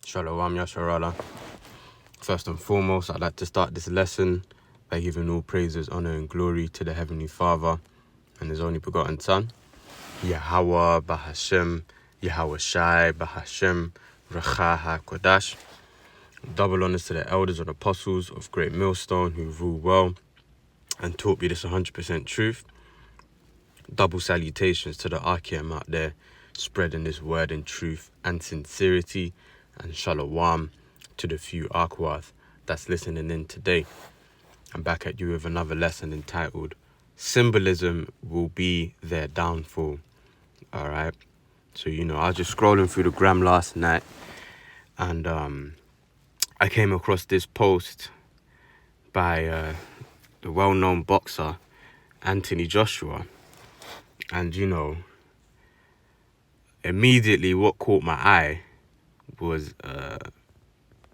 Shalom, Yasharala. First and foremost, I'd like to start this lesson by giving all praises, honor, and glory to the Heavenly Father and His only begotten Son, Yahweh Bahashem, Yahweh Shai Bahashem, Racha HaKodash. Double honors to the elders and apostles of Great Millstone who rule well and taught me this 100% truth. Double salutations to the Archeum out there, spreading this word in truth and sincerity, and shalom to the few Akwath that's listening in today. I'm back at you with another lesson entitled Symbolism Will Be Their Downfall. Alright, so I was just scrolling through the gram last night, and I came across this post by the well-known boxer Anthony Joshua. And immediately what caught my eye was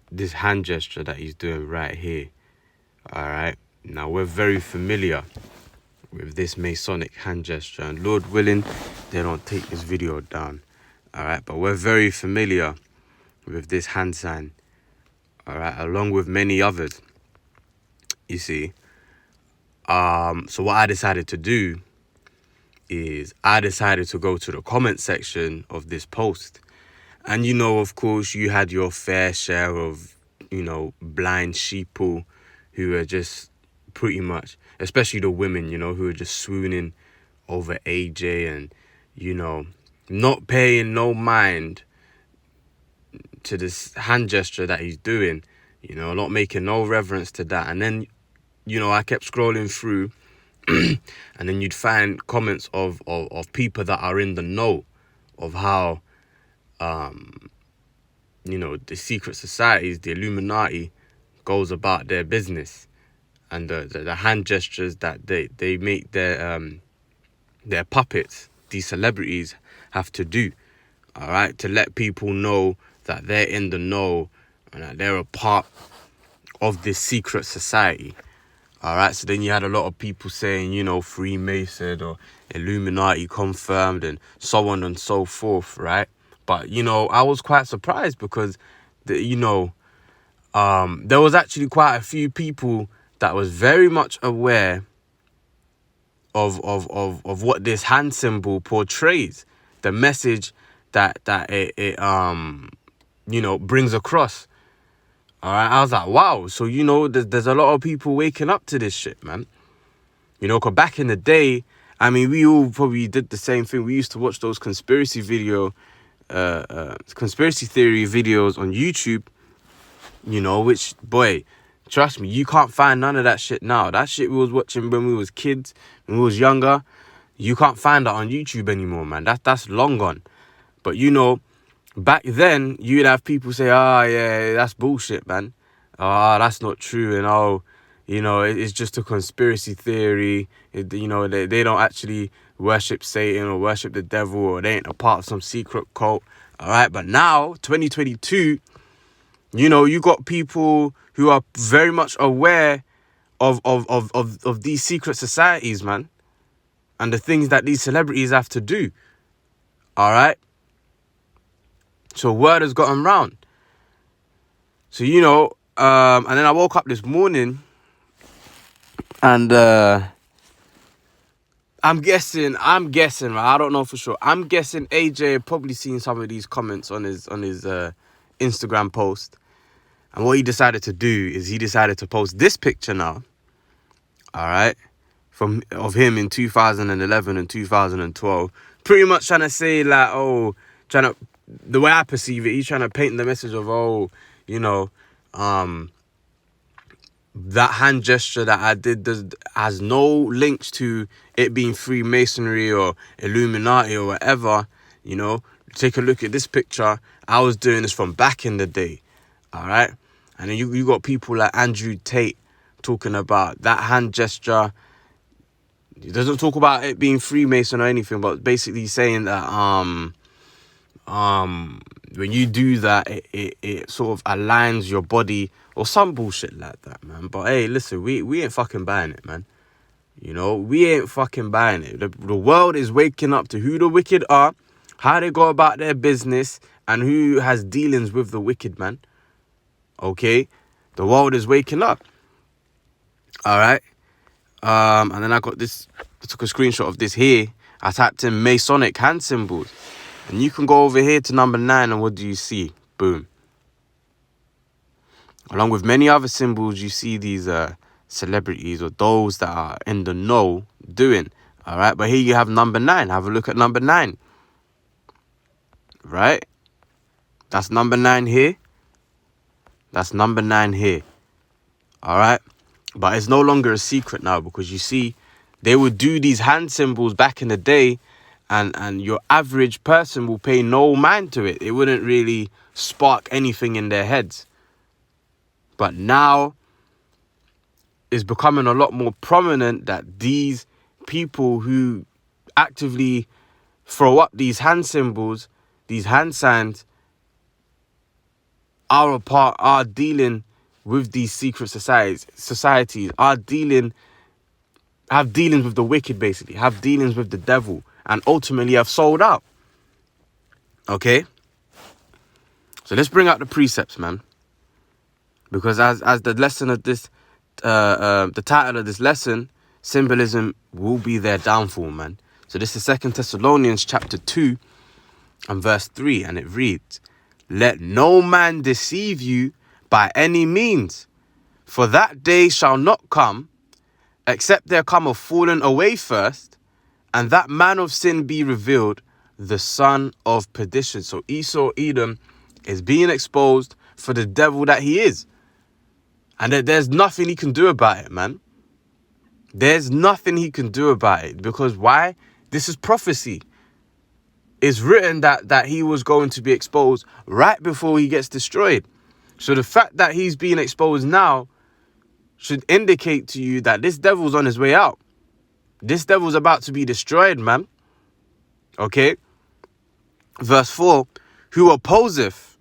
this hand gesture that he's doing right here. Alright, now we're very familiar with this Masonic hand gesture, and Lord willing, they don't take this video down. Alright, but we're very familiar with this hand sign. Alright, along with many others. You see. So what I decided to do is I decided to go to the comment section of this post. And of course, you had your fair share of, blind sheeple who are just pretty much, especially the women, who are just swooning over AJ and, not paying no mind to this hand gesture that he's doing, not making no reverence to that. And then, I kept scrolling through and then you'd find comments of people that are in the know of how, the secret societies, the Illuminati, goes about their business, and the hand gestures that they make their puppets, these celebrities, have to do, all right, to let people know that they're in the know and that they're a part of this secret society. All right, so then you had a lot of people saying, Freemason or Illuminati confirmed and so on and so forth, right? But, I was quite surprised because, there was actually quite a few people that was very much aware of what this hand symbol portrays, the message that it brings across. All right, I was like, wow. So, there's a lot of people waking up to this shit, man. Because back in the day, I mean, we all probably did the same thing. We used to watch those conspiracy theory videos on YouTube, which, boy, trust me, you can't find none of that shit now. That shit we was watching when we was kids, when we was younger, you can't find that on YouTube anymore, man. That's long gone. But, back then, you'd have people say, yeah, that's bullshit, man. That's not true. And, it's just a conspiracy theory. They don't actually worship Satan or worship the devil, or they ain't a part of some secret cult. All right. But now, 2022, you got people who are very much aware of these secret societies, man, and the things that these celebrities have to do. All right. So word has gotten round. So, and then I woke up this morning and I'm guessing, right? I don't know for sure. I'm guessing AJ had probably seen some of these comments on his Instagram post. And what he decided to do is he decided to post this picture now. All right. Of him in 2011 and 2012. Pretty much trying to say the way I perceive it, he's trying to paint the message of, that hand gesture that I did has no links to it being Freemasonry or Illuminati or whatever. Take a look at this picture. I was doing this from back in the day. All right. And then you got people like Andrew Tate talking about that hand gesture. He doesn't talk about it being Freemason or anything, but basically saying that when you do that, it sort of aligns your body or some bullshit like that, man. But hey, listen, we ain't fucking buying it, man. We ain't fucking buying it. The world is waking up to who the wicked are, how they go about their business, and who has dealings with the wicked, man. Okay? The world is waking up. All right? And then I took a screenshot of this here. I typed in Masonic hand symbols. And you can go over here to number 9, and what do you see? Boom. Along with many other symbols, you see these celebrities or those that are in the know doing. All right? But here you have number 9. Have a look at number 9. Right? That's number 9 here. That's number 9 here. All right? But it's no longer a secret now, because you see, they would do these hand symbols back in the day, and your average person will pay no mind to it. It wouldn't really spark anything in their heads. But now it's becoming a lot more prominent that these people who actively throw up these hand symbols, these hand signs, are dealing with these secret societies, have dealings with the wicked, basically, have dealings with the devil, and ultimately have sold out. Okay? So let's bring out the precepts, man. Because as the lesson of this, the title of this lesson, symbolism will be their downfall, man. So this is 2 Thessalonians chapter 2 and verse 3, and it reads, "Let no man deceive you by any means, for that day shall not come, except there come a falling away first, and that man of sin be revealed, the son of perdition." So Esau, Edom, is being exposed for the devil that he is. And there's nothing he can do about it, man. There's nothing he can do about it. Because why? This is prophecy. It's written that he was going to be exposed right before he gets destroyed. So the fact that he's being exposed now should indicate to you that this devil's on his way out. This devil's about to be destroyed, man. Okay? Verse 4, "Who opposeth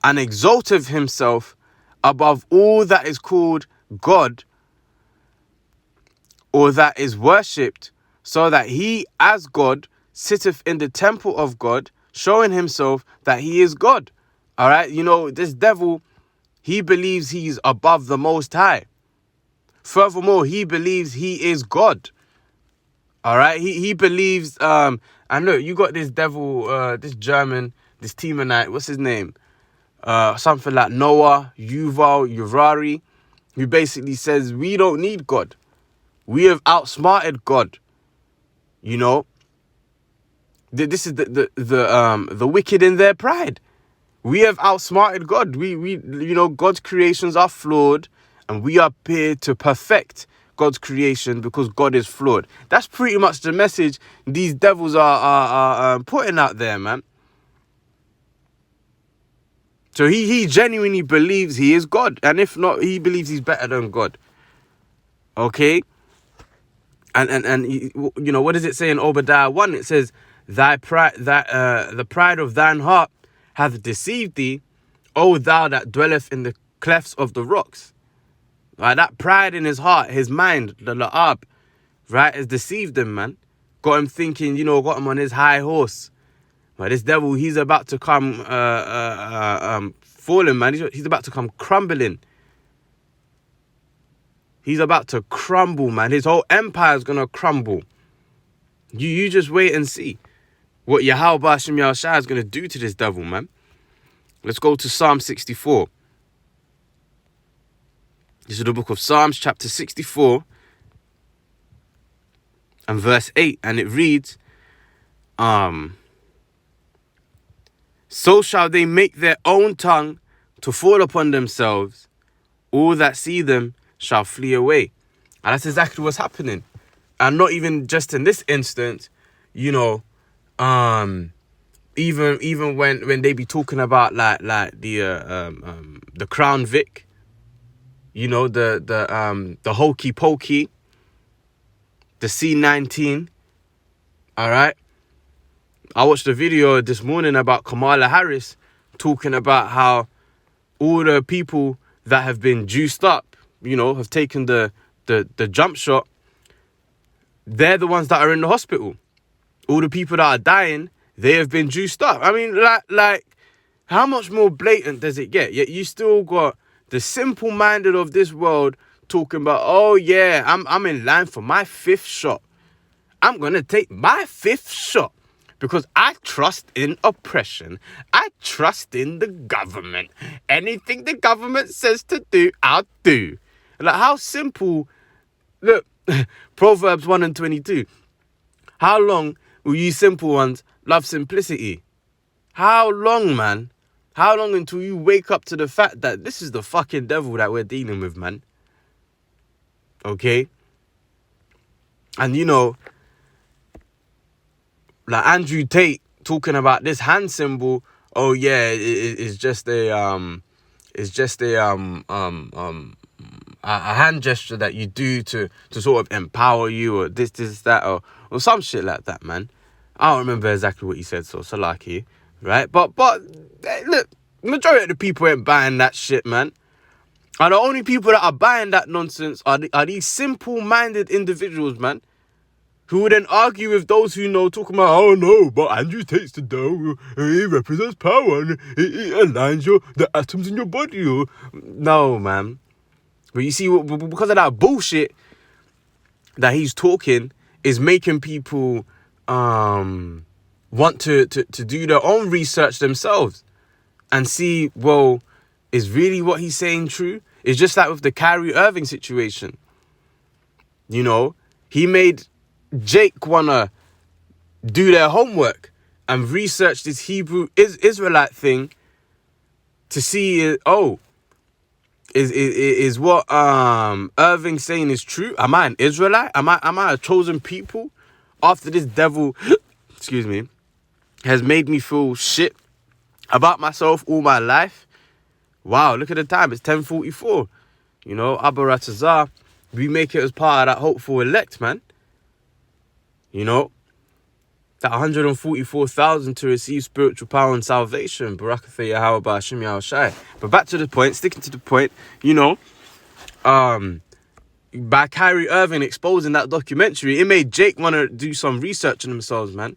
and exalteth himself above all that is called God, or that is worshipped, so that he as God sitteth in the temple of God, showing himself that he is God." All right? You know, this devil, he believes he's above the Most High. Furthermore, he believes he is God. All right? He believes, and look, you got this devil, this German, this Temanite, what's his name? Something like Noah, Yuval, Urari, who basically says, we don't need God. We have outsmarted God. You know, this is the wicked in their pride. We have outsmarted God. We you know, God's creations are flawed, and we are here to perfect God's creation because God is flawed. That's pretty much the message these devils are putting out there, man. So he genuinely believes he is God. And if not, he believes he's better than God. Okay? And you know, what does it say in Obadiah 1? It says, the pride of thine heart hath deceived thee, O thou that dwelleth in the clefts of the rocks. Right? That pride in his heart, his mind, the la'ab, right, has deceived him, man. Got him thinking, you know, got him on his high horse. But this devil, he's about to come falling, man. He's about to come crumbling. He's about to crumble, man. His whole empire is going to crumble. You just wait and see what Yahweh Ba'ashem Yahushua is going to do to this devil, man. Let's go to Psalm 64. This is the book of Psalms, chapter 64, and verse 8. And it reads, "So shall they make their own tongue to fall upon themselves. All that see them shall flee away." And that's exactly what's happening. And not even just in this instance, you know, even when they be talking about like the Crown Vic, you know, the Hokey Pokey, the C19. All right. I watched a video this morning about Kamala Harris talking about how all the people that have been juiced up, you know, have taken the jump shot. They're the ones that are in the hospital. All the people that are dying they have been juiced up. I mean, like, how much more blatant does it get? Yet you still got the simple-minded of this world talking about, oh yeah, I'm in line for my 5th shot. I'm gonna take my 5th shot because I trust in oppression. I trust in the government. Anything the government says to do, I'll do. Like, how simple. Look, Proverbs 1:22. How long will you simple ones love simplicity? How long, man? How long until you wake up to the fact that this is the fucking devil that we're dealing with, man? Okay? And you know, like Andrew Tate talking about this hand symbol. Oh yeah, it's just a hand gesture that you do to sort of empower you, or this, that, or some shit like that, man. I don't remember exactly what he said, so Salaki, right? But look, majority of the people ain't buying that shit, man. And the only people that are buying that nonsense are these simple-minded individuals, man, who would then argue with those who know, talking about, oh no, but Andrew Tate's the devil, he represents power, and it aligns the atoms in your body. No, man. But you see, because of that bullshit that he's talking, is making people want to do their own research themselves and see, well, is really what he's saying true? It's just like with the Kyrie Irving situation. You know, he made Jake want to do their homework and research this Hebrew Israelite thing to see, is what Irving saying is true? Am I an Israelite? Am I a chosen people? After this devil, excuse me, has made me feel shit about myself all my life. Wow, look at the time. It's 10:44. You know, Abaratazar, we make it as part of that hopeful elect, man. You know, that 144,000 to receive spiritual power and salvation. Barakatha Yahweh Ba'ashim Yahushai. But back to the point, sticking to the point, you know, by Kyrie Irving exposing that documentary, it made Jake want to do some research on themselves, man.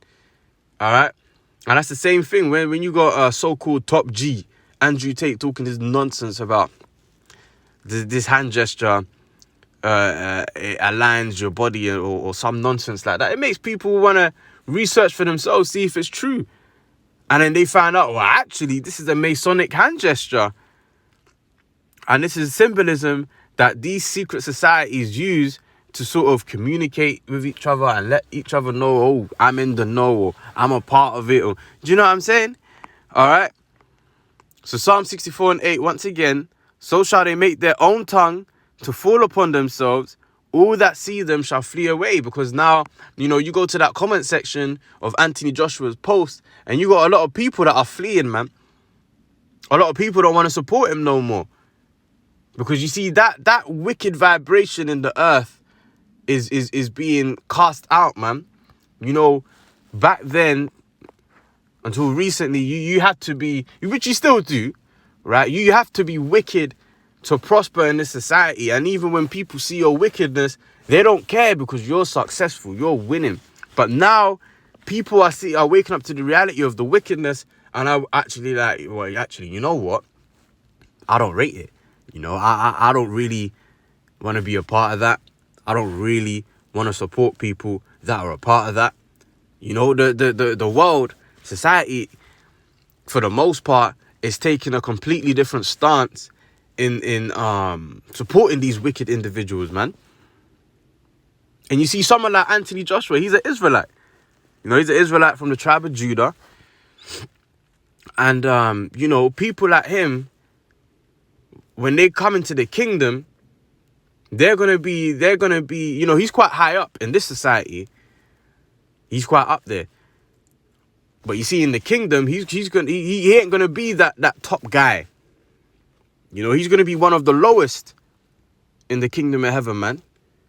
All right? And that's the same thing when you got a so-called top G, Andrew Tate, talking this nonsense about this hand gesture, it aligns your body or some nonsense like that. It makes people want to research for themselves, see if it's true. And then they find out, well, actually, this is a Masonic hand gesture. And this is symbolism that these secret societies use to sort of communicate with each other and let each other know, oh, I'm in the know, or I'm a part of it. Or, do you know what I'm saying? All right. So Psalm 64:8, once again, so shall they make their own tongue to fall upon themselves. All that see them shall flee away. Because now, you know, you go to that comment section of Anthony Joshua's post and you got a lot of people that are fleeing, man. A lot of people don't want to support him no more. Because you see, that wicked vibration in the earth is being cast out, man. You know, back then, until recently, you had to be, which you still do, right? You have to be wicked to prosper in this society. And even when people see your wickedness, they don't care because you're successful, you're winning. But now, people are waking up to the reality of the wickedness, and I actually you know what? I don't rate it. You know, I don't really want to be a part of that. I don't really want to support people that are a part of that. You know, the world, society, for the most part, is taking a completely different stance in supporting these wicked individuals, man. And you see someone like Anthony Joshua, he's an Israelite. You know, he's an Israelite from the tribe of Judah. And, you know, people like him, when they come into the kingdom, they're going to be, you know, he's quite high up in this society. He's quite up there. But you see, in the kingdom, he ain't going to be that top guy. You know, he's going to be one of the lowest in the kingdom of heaven, man.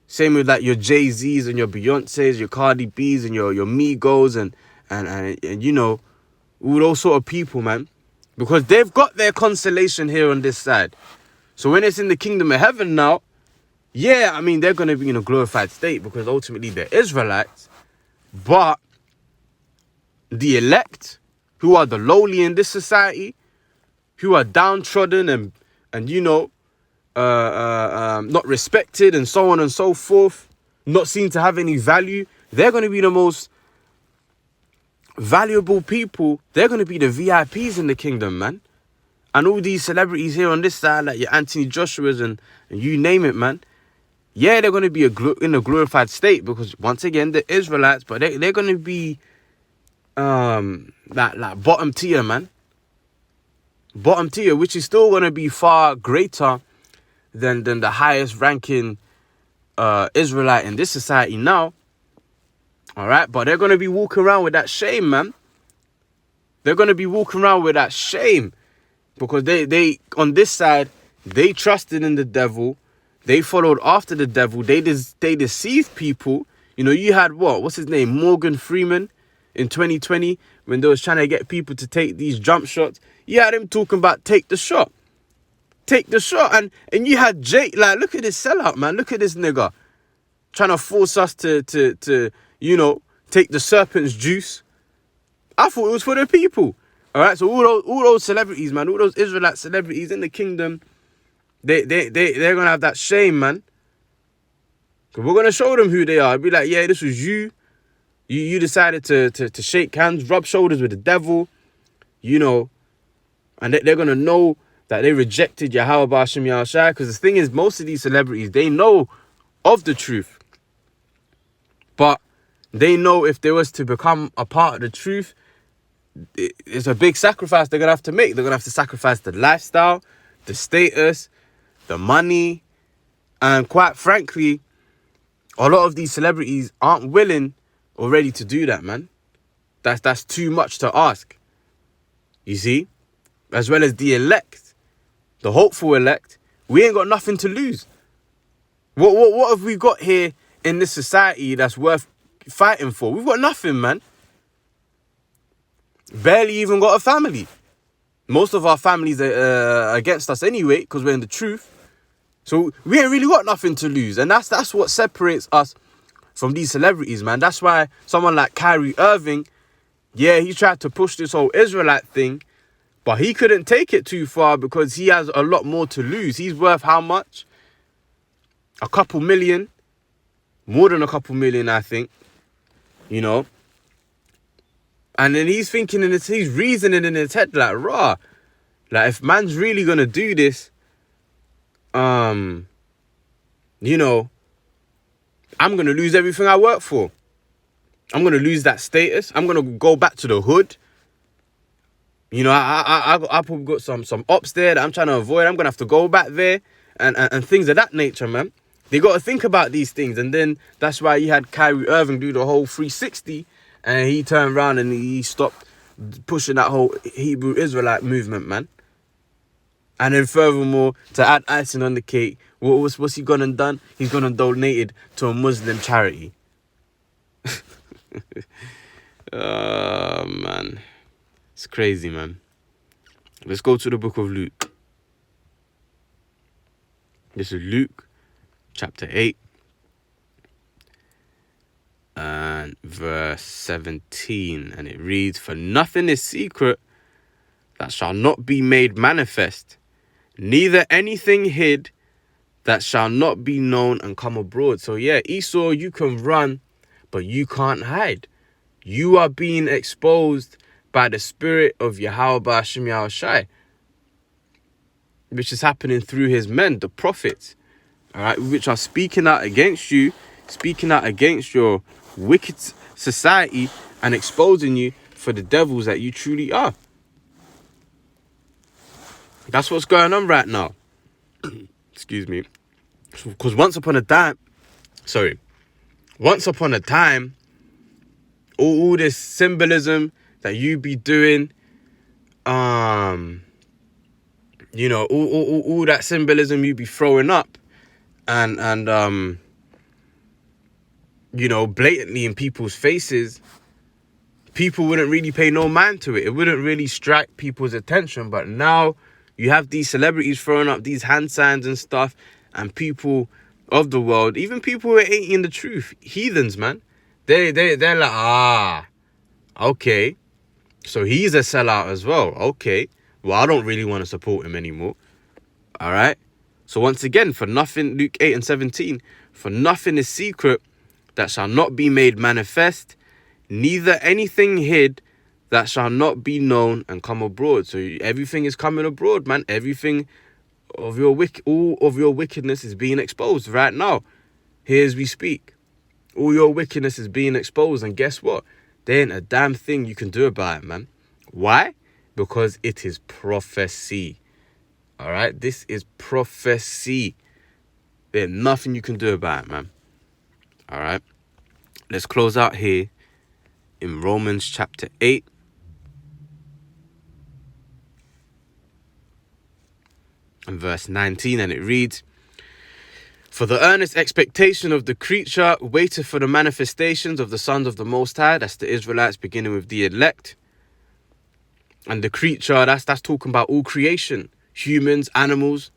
Same with like your Jay-Z's and your Beyonce's, your Cardi B's and your Migos and you know, all those sort of people, man. Because they've got their consolation here on this side. So when it's in the kingdom of heaven now, yeah, I mean, they're going to be in a glorified state because ultimately they're Israelites. But the elect, who are the lowly in this society, who are downtrodden and not respected and so on and so forth, not seen to have any value, they're going to be the most valuable people. They're going to be the VIPs in the kingdom, man. And all these celebrities here on this side, like your Anthony Joshua's and you name it, man. Yeah, they're going to be in a glorified state because, once again, they're Israelites, but they're going to be like bottom tier, man. Bottom tier, which is still going to be far greater than the highest ranking Israelite in this society now. All right, but they're going to be walking around with that shame, man. They're going to be walking around with that shame because they on this side, they trusted in the devil. They followed after the devil. They deceived people. You know, you had what's his name? Morgan Freeman in 2020 when they was trying to get people to take these jump shots. You had him talking about take the shot. Take the shot. And you had Jake, like, look at this sellout, man. Look at this nigga trying to force us to take the serpent's juice. I thought it was for the people. All right, so all those celebrities, man, all those Israelite celebrities in the kingdom, they're going to have that shame, man. Because we're going to show them who they are. Be like, yeah, this was you. You decided to shake hands, rub shoulders with the devil, and they're going to know that they rejected Yahweh B'Ashem Yahushai. Because the thing is, most of these celebrities, they know of the truth. But they know if they was to become a part of the truth, it's a big sacrifice they're going to have to make. They're going to have to sacrifice the lifestyle, the status, the money. And quite frankly, a lot of these celebrities aren't willing or ready to do that, man. That's too much to ask. You see? As well as the elect, the hopeful elect, we ain't got nothing to lose. What have we got here in this society that's worth fighting for? We've got nothing, man. Barely even got a family. Most of our families are against us anyway because we're in the truth. So we ain't really got nothing to lose. And that's what separates us from these celebrities, man. That's why someone like Kyrie Irving, yeah, he tried to push this whole Israelite thing, but he couldn't take it too far because he has a lot more to lose. He's worth how much? A couple million. More than a couple million, I think. And then he's thinking he's reasoning in his head like, rah. Like, if man's really going to do this, I'm going to lose everything I work for. I'm going to lose that status. I'm going to go back to the hood. I probably got some ops there that I'm trying to avoid. I'm going to have to go back there and things of that nature, man. They got to think about these things. And then that's why you had Kyrie Irving do the whole 360 and he turned around and he stopped pushing that whole Hebrew Israelite movement, man. And then furthermore, to add icing on the cake, what's he gone and done? He's gone and donated to a Muslim charity. Oh, man. It's crazy, man. Let's go to the book of Luke. This is Luke chapter 8 and verse 17. And it reads, "For nothing is secret that shall not be made manifest, neither anything hid that shall not be known and come abroad." So yeah, Esau, you can run, but you can't hide. You are being exposed by the spirit of Yahweh B'Ashem Yahushai, which is happening through his men, the prophets, all right, which are speaking out against you, speaking out against your wicked society and exposing you for the devils that you truly are. That's what's going on right now. Excuse me. Because once upon a time, all this symbolism that you be doing, all that symbolism you be throwing up and blatantly in people's faces, people wouldn't really pay no mind to it. It wouldn't really strike people's attention. But now you have these celebrities throwing up these hand signs and stuff, and people of the world, even people who ain't in the truth, heathens, man, they're like, Okay. So he's a sellout as well. Okay. Well, I don't really want to support him anymore. All right. So once again, for nothing, Luke 8:17, for nothing is secret that shall not be made manifest, neither anything hid that shall not be known and come abroad. So everything is coming abroad, man. Everything of your all of your wickedness is being exposed right now. Here as we speak. All your wickedness is being exposed. And guess what? There ain't a damn thing you can do about it, man. Why? Because it is prophecy. All right? This is prophecy. There's nothing you can do about it, man. All right? Let's close out here in Romans chapter 8. And verse 19, and it reads, for the earnest expectation of the creature waiteth for the manifestations of the sons of the Most High. That's the Israelites, beginning with the elect. And the creature, that's talking about all creation. Humans, animals,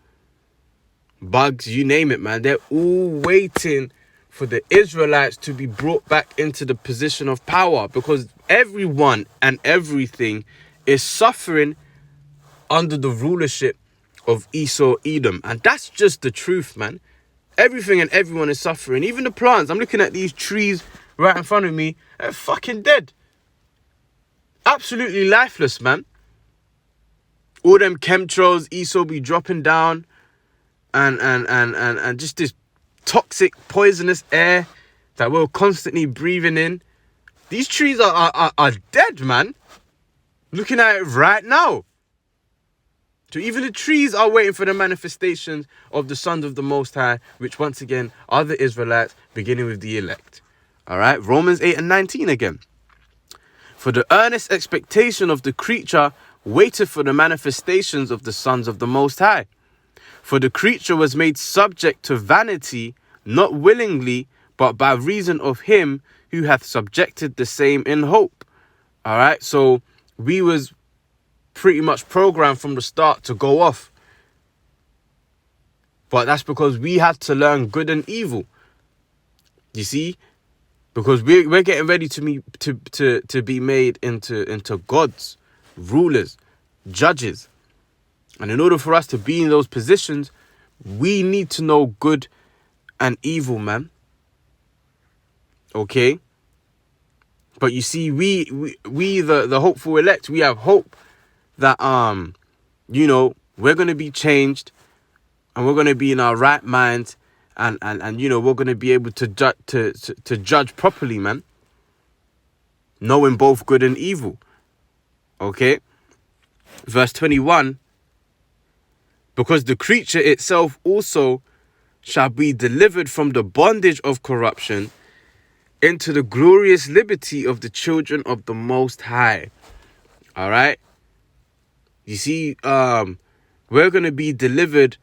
bugs, you name it, man. They're all waiting for the Israelites to be brought back into the position of power, because everyone and everything is suffering under the rulership of Esau, Edom. And that's just the truth, man. Everything and everyone is suffering. Even the plants. I'm looking at these trees right in front of me. They're fucking dead. Absolutely lifeless, man. All them chemtrails Esau be dropping down. And just this toxic, poisonous air that we're constantly breathing in. These trees are dead, man. Looking at it right now. So even the trees are waiting for the manifestations of the sons of the Most High, which once again are the Israelites, beginning with the elect. All right, Romans 8:19 again. For the earnest expectation of the creature waiteth for the manifestations of the sons of the Most High. For the creature was made subject to vanity, not willingly, but by reason of him who hath subjected the same in hope. All right, so we was pretty much programmed from the start to go off. But that's because we had to learn good and evil. You see? Because we're getting ready to be made into gods, rulers, judges. And in order for us to be in those positions, we need to know good and evil, man. Okay? But you see, we the hopeful elect, we have hope that we're going to be changed, and we're going to be in our right minds, and we're going to be able to judge properly, man, knowing both good and evil. Okay, verse 21, because the creature itself also shall be delivered from the bondage of corruption into the glorious liberty of the children of the Most High. All right. You see, we're going to be delivered.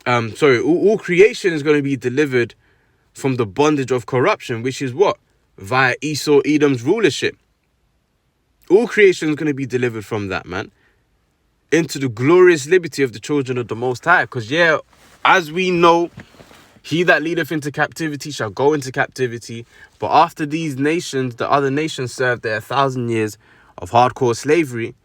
All creation is going to be delivered from the bondage of corruption, which is what? Via Esau, Edom's rulership. All creation is going to be delivered from that, man. Into the glorious liberty of the children of the Most High. Because, as we know, he that leadeth into captivity shall go into captivity. But after these nations, the other nations served their 1,000 years of hardcore slavery,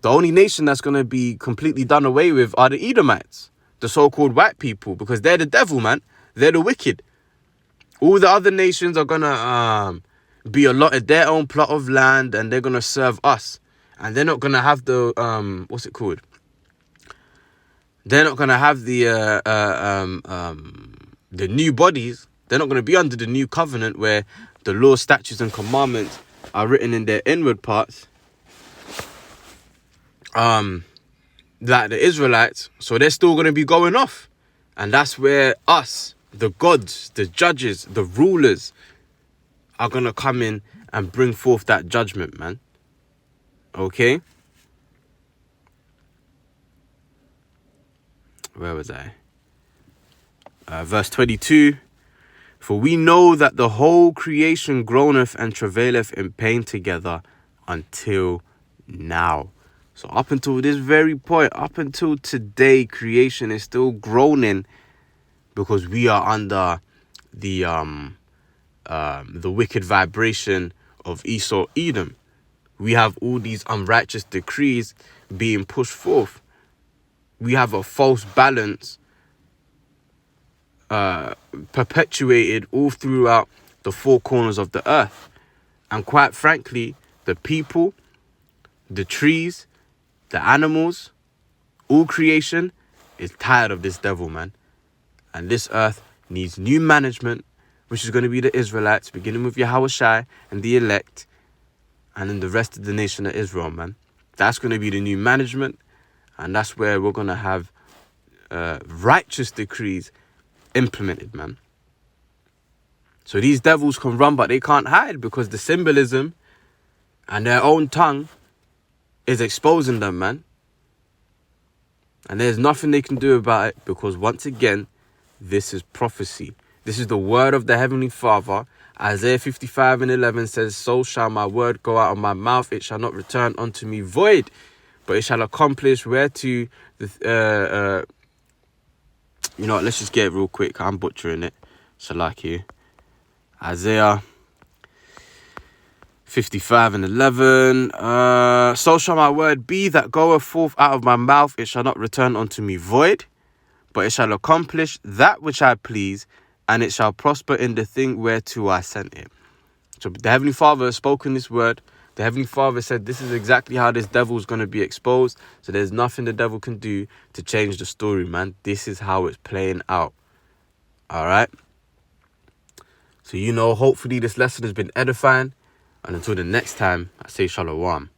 the only nation that's going to be completely done away with are the Edomites, the so-called white people, because they're the devil, man. They're the wicked. All the other nations are going to be allotted their own plot of land, and they're going to serve us. And they're not going to have the, what's it called? They're not going to have the new bodies. They're not going to be under the new covenant where the law, statutes, and commandments are written in their inward parts. Like the Israelites, so they're still going to be going off. And that's where us, the gods, the judges, the rulers, are going to come in and bring forth that judgment, man. Okay? Where was I? Verse 22. For we know that the whole creation groaneth and travaileth in pain together until now. So up until this very point, up until today, creation is still groaning because we are under the wicked vibration of Esau, Edom. We have all these unrighteous decrees being pushed forth. We have a false balance perpetuated all throughout the four corners of the earth. And quite frankly, the people, the trees, the animals, all creation is tired of this devil, man. And this earth needs new management, which is going to be the Israelites, beginning with Yahushua and the elect, and then the rest of the nation of Israel, man. That's going to be the new management, and that's where we're going to have righteous decrees implemented, man. So these devils can run, but they can't hide, because the symbolism and their own tongue is exposing them, man. And there's nothing they can do about it, because once again, this is prophecy. This is the word of the Heavenly Father. Isaiah 55:11 says, so shall my word go out of my mouth. It shall not return unto me void, but it shall accomplish whereto the... you know what, let's just get it real quick. I'm butchering it. Salaki. Isaiah 55:11. So shall my word be that goeth forth out of my mouth. It shall not return unto me void, but it shall accomplish that which I please, and it shall prosper in the thing whereto I sent it. So the Heavenly Father has spoken this word. The Heavenly Father said this is exactly how this devil is going to be exposed. So there's nothing the devil can do to change the story, man. This is how it's playing out. All right? So, hopefully this lesson has been edifying. And until the next time, I say shalom.